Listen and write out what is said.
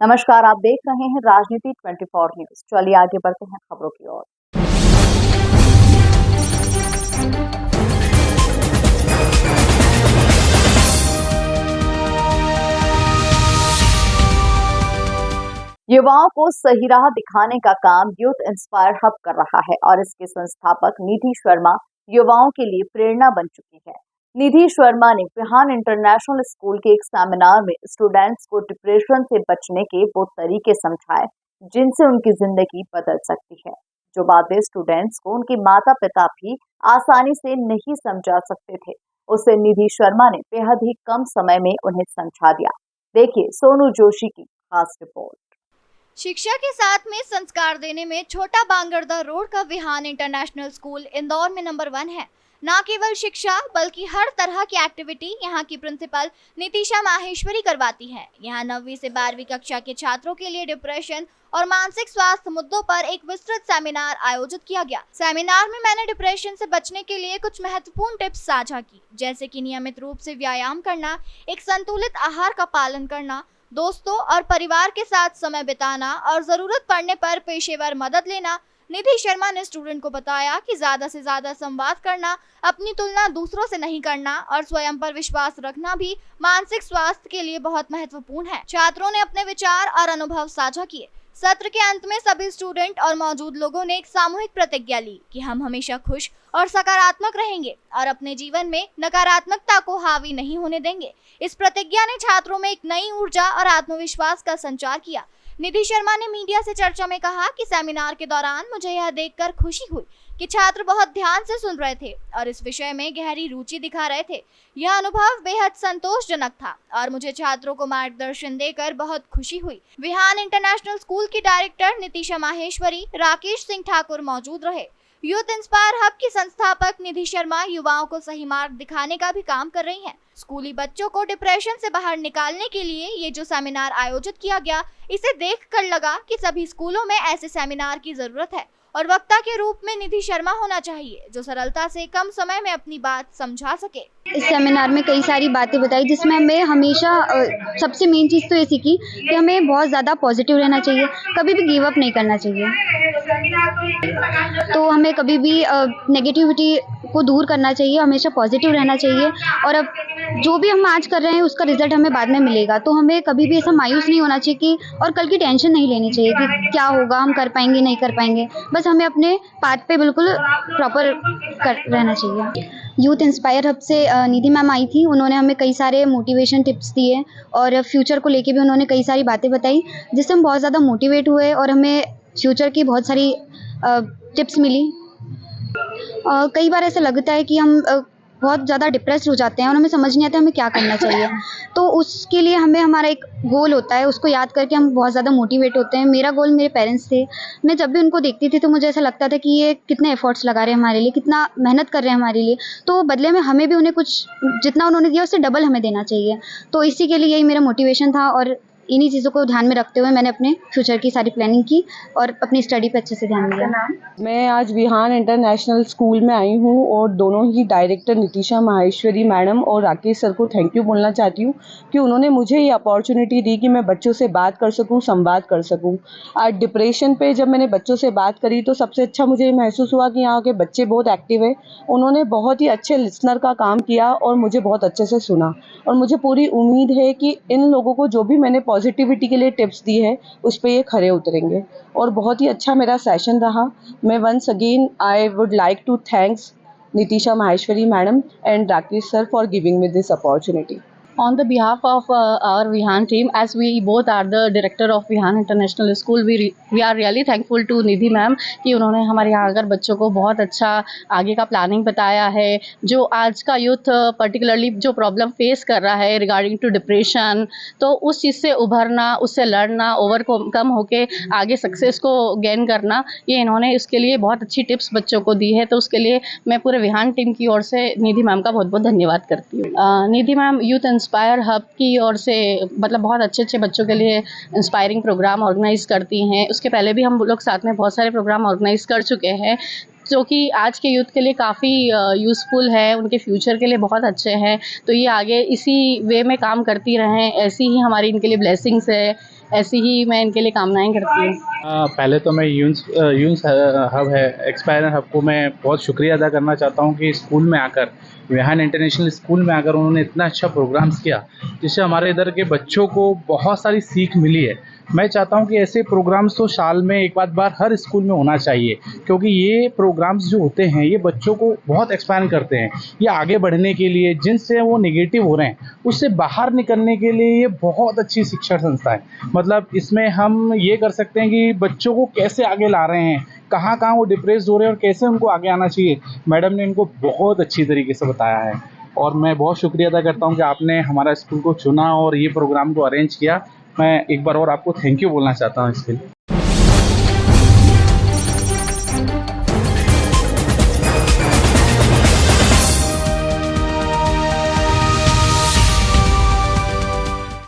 नमस्कार, आप देख रहे हैं राजनीति 24 न्यूज। चलिए आगे बढ़ते हैं खबरों की ओर। युवाओं को सही राह दिखाने का काम यूथ इंस्पायर हब कर रहा है और इसके संस्थापक निधि शर्मा युवाओं के लिए प्रेरणा बन चुकी है। निधि शर्मा ने बिहान इंटरनेशनल स्कूल के एक सेमिनार में स्टूडेंट्स को डिप्रेशन से बचने के वो तरीके समझाए जिनसे उनकी जिंदगी बदल सकती है, जो बातें स्टूडेंट्स को उनके माता पिता भी आसानी से नहीं समझा सकते थे, उसे निधि शर्मा ने बेहद ही कम समय में उन्हें समझा दिया। देखिए सोनू जोशी की खास रिपोर्ट। शिक्षा के साथ में संस्कार देने में छोटा बांगरदा रोड का विहान इंटरनेशनल स्कूल इंदौर में नंबर 1 है। न केवल शिक्षा बल्कि हर तरह की एक्टिविटी यहाँ की प्रिंसिपल नितिशा माहेश्वरी करवाती है। यहाँ 9वीं से 12वीं कक्षा के छात्रों के लिए डिप्रेशन और मानसिक स्वास्थ्य मुद्दों पर एक विस्तृत सेमिनार आयोजित किया गया। सेमिनार में मैंने डिप्रेशन से बचने के लिए कुछ महत्वपूर्ण टिप्स साझा की, जैसे कि नियमित रूप से व्यायाम करना, एक संतुलित आहार का पालन करना, दोस्तों और परिवार के साथ समय बिताना और जरूरत पड़ने पर पेशेवर मदद लेना। निधि शर्मा ने स्टूडेंट को बताया कि ज्यादा से ज्यादा संवाद करना, अपनी तुलना दूसरों से नहीं करना और स्वयं पर विश्वास रखना भी मानसिक स्वास्थ्य के लिए बहुत महत्वपूर्ण है। छात्रों ने अपने विचार और अनुभव साझा किए। सत्र के अंत में सभी स्टूडेंट और मौजूद लोगों ने एक सामूहिक प्रतिज्ञा ली कि हम हमेशा खुश और सकारात्मक रहेंगे और अपने जीवन में नकारात्मकता को हावी नहीं होने देंगे। इस प्रतिज्ञा ने छात्रों में एक नई ऊर्जा और आत्मविश्वास का संचार किया। निधि शर्मा ने मीडिया से चर्चा में कहा कि सेमिनार के दौरान मुझे यह देखकर खुशी हुई कि छात्र बहुत ध्यान से सुन रहे थे और इस विषय में गहरी रुचि दिखा रहे थे। यह अनुभव बेहद संतोषजनक था और मुझे छात्रों को मार्गदर्शन देकर बहुत खुशी हुई। विहान इंटरनेशनल स्कूल की डायरेक्टर नितिशा माहेश्वरी, राकेश सिंह ठाकुर मौजूद रहे। यूथ इंस्पायर हब की संस्थापक निधि शर्मा युवाओं को सही मार्ग दिखाने का भी काम कर रही हैं। स्कूली बच्चों को डिप्रेशन से बाहर निकालने के लिए ये जो सेमिनार आयोजित किया गया, इसे देखकर लगा कि सभी स्कूलों में ऐसे सेमिनार की जरूरत है और वक्ता के रूप में निधि शर्मा होना चाहिए, जो सरलता से कम समय में अपनी बात समझा सके। इस सेमिनार में कई सारी बातें बताई, जिसमें हमें हमेशा सबसे मेन चीज़ तो ये सीखी कि हमें बहुत ज़्यादा पॉजिटिव रहना चाहिए, कभी भी गिव अप नहीं करना चाहिए। तो हमें कभी भी नेगेटिविटी को दूर करना चाहिए, हमेशा पॉजिटिव रहना चाहिए और अब जो भी हम आज कर रहे हैं उसका रिजल्ट हमें बाद में मिलेगा। तो हमें कभी भी ऐसा मायूस नहीं होना चाहिए कि और कल की टेंशन नहीं लेनी चाहिए कि क्या होगा, हम कर पाएंगे नहीं कर पाएंगे। बस हमें अपने पाथ पे बिल्कुल प्रॉपर रहना चाहिए। यूथ इंस्पायर हब से निधि मैम आई थी, उन्होंने हमें कई सारे मोटिवेशन टिप्स दिए और फ्यूचर को लेके भी उन्होंने कई सारी बातें बताई, जिससे हम बहुत ज़्यादा मोटिवेट हुए और हमें फ्यूचर की बहुत सारी टिप्स मिली। कई बार ऐसा लगता है कि हम बहुत ज़्यादा डिप्रेस्ड हो जाते हैं और हमें समझ नहीं आता हमें क्या करना चाहिए। तो उसके लिए हमें हमारा एक गोल होता है, उसको याद करके हम बहुत ज़्यादा मोटिवेट होते हैं। मेरा गोल मेरे पेरेंट्स थे। मैं जब भी उनको देखती थी तो मुझे ऐसा लगता था कि ये कितने एफर्ट्स लगा रहे हैं हमारे लिए, कितना मेहनत कर रहे हैं हमारे लिए, तो बदले में हमें भी उन्हें कुछ जितना उन्होंने दिया उससे डबल हमें देना चाहिए। तो इसी के लिए यही मेरा मोटिवेशन था और इन्हीं चीज़ों को ध्यान में रखते हुए मैंने अपने फ्यूचर की सारी प्लानिंग की और अपनी स्टडी पे अच्छे से ध्यान दिया। मैं आज विहान इंटरनेशनल स्कूल में आई हूँ और दोनों ही डायरेक्टर नितिशा माहेश्वरी मैडम और राकेश सर को थैंक यू बोलना चाहती हूँ कि उन्होंने मुझे ये अपॉर्चुनिटी दी कि मैं बच्चों से बात कर सकूँ, संवाद कर सकूँ। आज डिप्रेशन पे जब मैंने बच्चों से बात करी तो सबसे अच्छा मुझे महसूस हुआ कि यहाँ के बच्चे बहुत एक्टिव है। उन्होंने बहुत ही अच्छे लिसनर का काम किया और मुझे बहुत अच्छे से सुना और मुझे पूरी उम्मीद है कि इन लोगों को जो भी मैंने पॉजिटिविटी के लिए टिप्स दी है उस पर ये खरे उतरेंगे और बहुत ही अच्छा मेरा सेशन रहा। मैं once again I would like to thanks Nitisha Maheshwari madam and Rakesh sir for giving me this opportunity. On the behalf of our Vihan team, as we both are the director of Vihan International School, we are really thankful to Nidhi ma'am कि उन्होंने हमारे यहाँ आकर बच्चों को बहुत अच्छा आगे का प्लानिंग बताया है। जो आज का यूथ पर्टिकुलरली जो प्रॉब्लम फेस कर रहा है रिगार्डिंग टू डिप्रेशन, तो उस चीज़ से उभरना, उससे लड़ना, ओवरकम होके आगे सक्सेस को गेन करना, ये इन्होंने इसके लिए बहुत अच्छी टिप्स बच्चों को दी है। तो उसके लिए मैं पूरे विहान टीम की ओर से निधि मैम का बहुत बहुत धन्यवाद करती हूँ। निधि मैम यूथ इंस्पायर हब की ओर से मतलब बहुत अच्छे अच्छे बच्चों के लिए इंस्पायरिंग प्रोग्राम ऑर्गेनाइज करती हैं। उसके पहले भी हम लोग साथ में बहुत सारे प्रोग्राम ऑर्गेनाइज कर चुके हैं जो कि आज के यूथ के लिए काफ़ी यूज़फुल है, उनके फ्यूचर के लिए बहुत अच्छे हैं। तो ये आगे इसी वे में काम करती रहें, ऐसी ही हमारी इनके लिए ब्लेसिंग्स है। ऐसी ही मैं इनके लिए कामनाएं करती हूँ। पहले तो मैं यून्स हब है एक्सपायर हब को मैं बहुत शुक्रिया अदा करना चाहता हूँ कि स्कूल में आकर विहान इंटरनेशनल स्कूल में आकर उन्होंने इतना अच्छा प्रोग्राम्स किया जिससे हमारे इधर के बच्चों को बहुत सारी सीख मिली है। मैं चाहता हूँ कि ऐसे प्रोग्राम्स तो साल में एक बार हर स्कूल में होना चाहिए, क्योंकि ये प्रोग्राम्स जो होते हैं ये बच्चों को बहुत एक्सपैंड करते हैं। ये आगे बढ़ने के लिए, जिनसे वो नेगेटिव हो रहे हैं उससे बाहर निकलने के लिए ये बहुत अच्छी शिक्षा संस्था है। मतलब इसमें हम ये कर सकते हैं कि बच्चों को कैसे आगे ला रहे हैं, कहाँ कहाँ वो डिप्रेस्ड हो रहे हैं और कैसे उनको आगे आना चाहिए। मैडम ने इनको बहुत अच्छी तरीके से बताया है और मैं बहुत शुक्रिया अदा करता हूँ कि आपने हमारा स्कूल को चुना और ये प्रोग्राम को अरेंज किया। मैं एक बार और आपको थैंक यू बोलना चाहता हूँ इसके लिए।